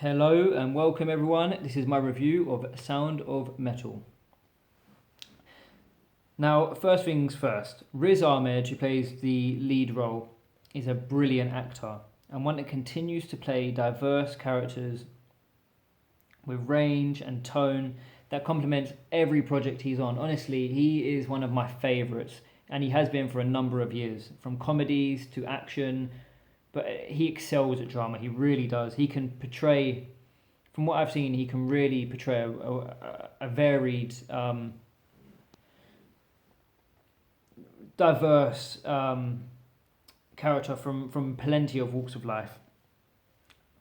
Hello and welcome everyone. This is my review of Sound of Metal. Now, first things first, Riz Ahmed, who plays the lead role, is a brilliant actor and one that continues to play diverse characters with range and tone that complements every project he's on. Honestly, he is one of my favourites and he has been for a number of years, from comedies to action, but he excels at drama. He really does. He can portray, from what I've seen, he can really portray a varied, diverse character from plenty of walks of life.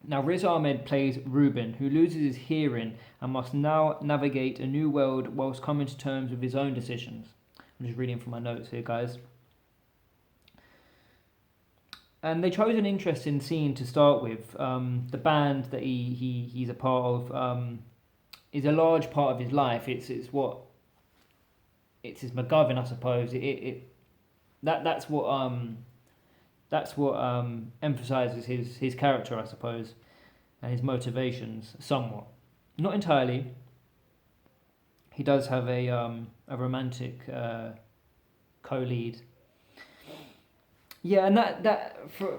Now, Riz Ahmed plays Ruben, who loses his hearing and must now navigate a new world whilst coming to terms with his own decisions. I'm just reading from my notes here, guys. And they chose an interesting scene to start with. The band that he's a part of is a large part of his life. It's his MacGuffin, I suppose. That's what emphasizes his character, I suppose, and his motivations somewhat. Not entirely. He does have a romantic co-lead. Yeah, and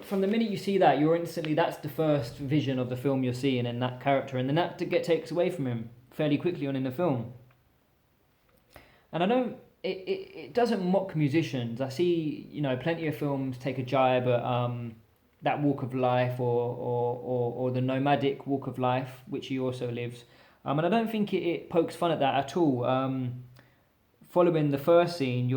from the minute you see that, you're instantly, that's the first vision of the film you're seeing in that character, and then that takes away from him fairly quickly on in the film. And I don't, it doesn't mock musicians. I see, plenty of films take a jibe at that walk of life or the nomadic walk of life, which he also lives. And I don't think it pokes fun at that at all. Following the first scene,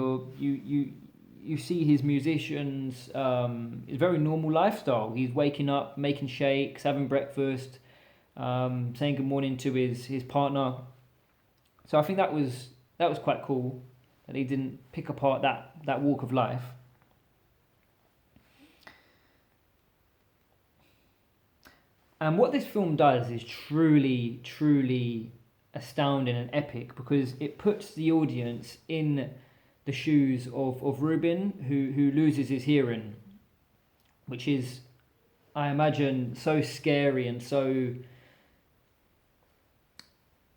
you see his musicians' his very normal lifestyle. He's waking up, making shakes, having breakfast, saying good morning to his partner. So I think that was quite cool that he didn't pick apart that walk of life. And what this film does is truly, truly astounding and epic, because it puts the audience in the shoes of Ruben, who loses his hearing, which is, I imagine, so scary and so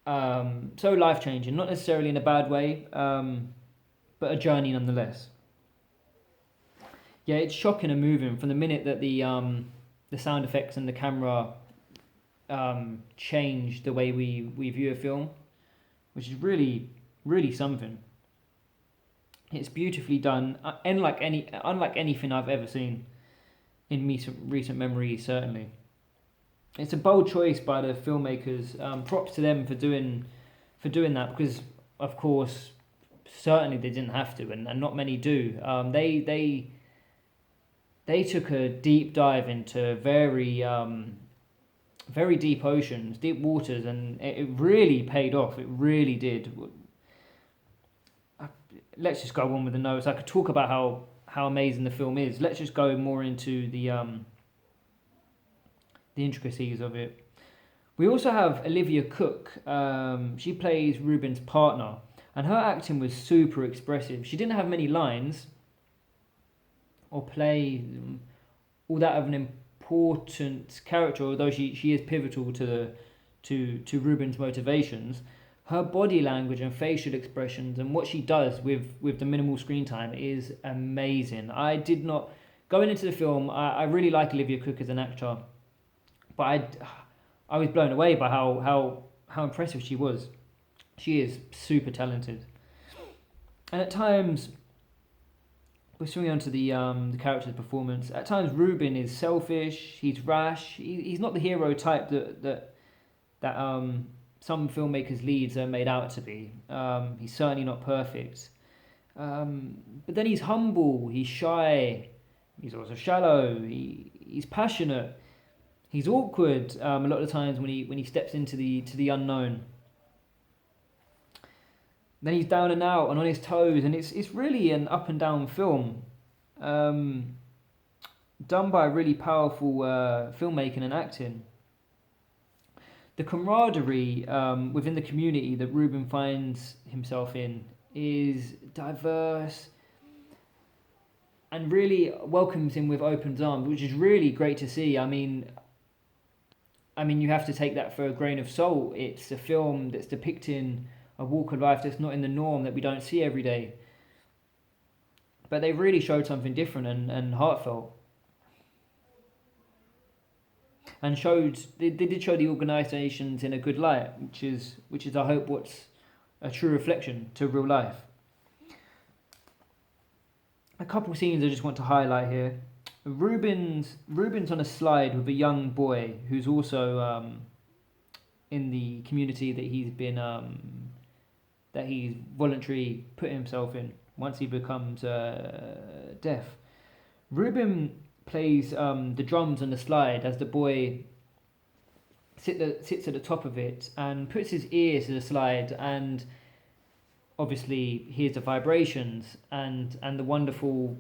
life-changing. Not necessarily in a bad way, but a journey nonetheless. Yeah, it's shocking and moving from the minute that the sound effects and the camera change the way we view a film, which is really, really something. It's beautifully done, unlike anything I've ever seen in recent memory, certainly. It's a bold choice by the filmmakers. Props to them for doing that, because, of course, certainly they didn't have to, and not many do. They took a deep dive into very deep oceans, deep waters, and it really paid off. It really did. Let's just go on with the notes. I could talk about how amazing the film is. Let's just go more into the intricacies of it. We also have Olivia Cooke. She plays Ruben's partner, and her acting was super expressive. She didn't have many lines or play all that of an important character, although she is pivotal to Ruben's motivations. Her body language and facial expressions and what she does with the minimal screen time is amazing. Going into the film, I really like Olivia Cooke as an actor, but I was blown away by how impressive she was. She is super talented. And at times, we're swinging on to the character's performance. At times, Ruben is selfish, he's rash, he's not the hero type that some filmmakers' leads are made out to be. He's certainly not perfect. But then he's humble, he's shy, he's also shallow, he's passionate, he's awkward a lot of the times when he steps into the unknown. Then he's down and out and on his toes, and it's really an up and down film, done by really powerful filmmaking and acting. The camaraderie within the community that Ruben finds himself in is diverse and really welcomes him with open arms, which is really great to see. I mean, I mean, you have to take that for a grain of salt. It's a film that's depicting a walk of life that's not in the norm, that we don't see every day. But they really showed something different and heartfelt. And they did show the organisations in a good light, which is I hope what's a true reflection to real life. A couple of scenes I just want to highlight here. Ruben's on a slide with a young boy who's also in the community that he's voluntarily put himself in once he becomes deaf. Ruben plays the drums on the slide as the boy sits at the top of it and puts his ear to the slide and obviously hears the vibrations and the wonderful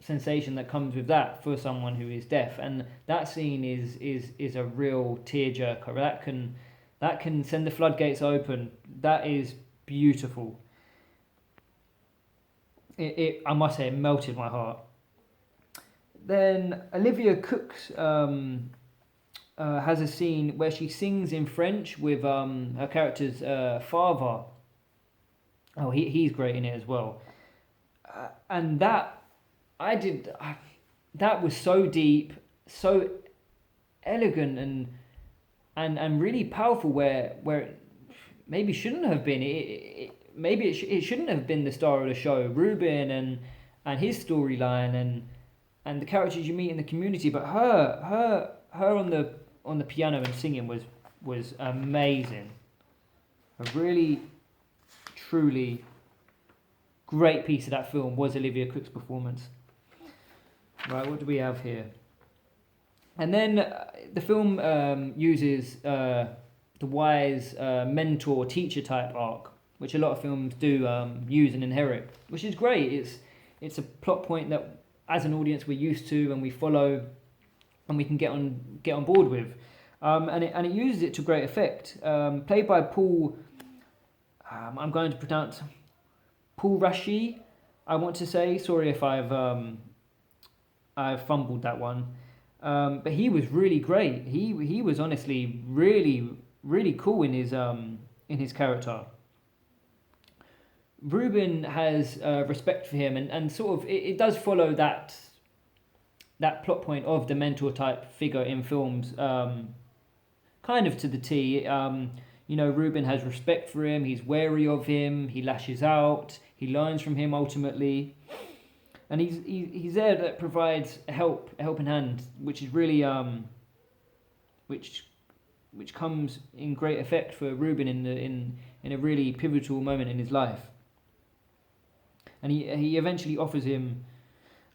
sensation that comes with that for someone who is deaf. And that scene is a real tearjerker. That can send the floodgates open. That is beautiful. I must say, it melted my heart. Then Olivia Cooke has a scene where she sings in French with her character's father. Oh, he's great in it as well. And that was so deep, so elegant and really powerful. Where it maybe shouldn't have been. It shouldn't have been the star of the show, Ruben and his storyline and the characters you meet in the community. But her on the piano and singing was amazing. A really, truly great piece of that film was Olivia Cooke's performance. Right, what do we have here? And then the film uses the wise mentor-teacher type arc, which a lot of films do use and inherit, which is great. It's a plot point that, as an audience, we're used to and we follow, and we can get on board with, and it uses it to great effect. Played by Paul, I'm going to pronounce Paul Rashi. I want to say, sorry if I've fumbled that one, but he was really great. He was honestly really cool in his character. Ruben has respect for him, and sort of it does follow that plot point of the mentor type figure in films, kind of to the T. Ruben has respect for him. He's wary of him. He lashes out. He learns from him ultimately, and he's there that provides a helping hand, which is really which comes in great effect for Ruben in a really pivotal moment in his life. And he eventually offers him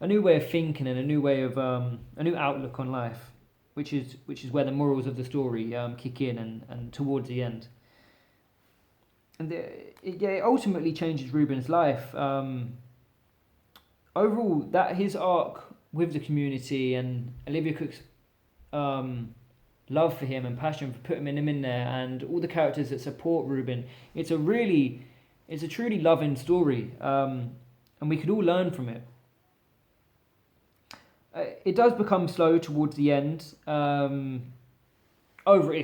a new way of thinking and a new way of a new outlook on life, which is where the morals of the story kick in and towards the end. And it ultimately changes Ruben's life. Overall, that his arc with the community and Olivia Cooke's love for him and passion for putting him in there, and all the characters that support Ruben, it's a truly loving story, and we could all learn from it. It does become slow towards the end. It's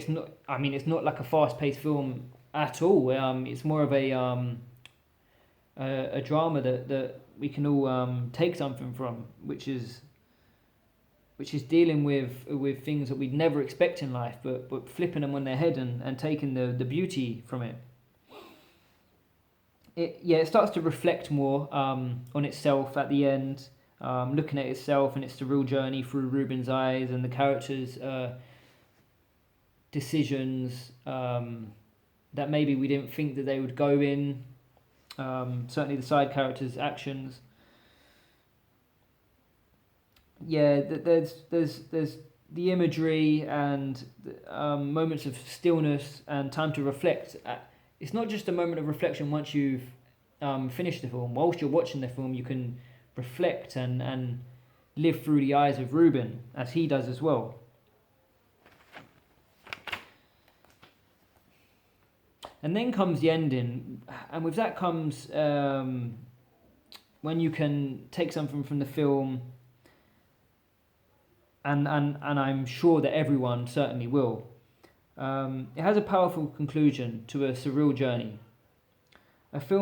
not like a fast-paced film at all. It's more of a drama that we can all take something from, which is dealing with things that we'd never expect in life, but flipping them on their head and taking the beauty from it. It starts to reflect more on itself at the end, looking at itself and its surreal journey through Ruben's eyes and the characters' decisions that maybe we didn't think that they would go in. Certainly the side characters' actions. There's the imagery and moments of stillness and time to reflect. It's not just a moment of reflection once you've finished the film. Whilst you're watching the film, you can reflect and live through the eyes of Ruben, as he does as well. And then comes the ending, and with that comes when you can take something from the film and I'm sure that everyone certainly will. It has a powerful conclusion to a surreal journey. A film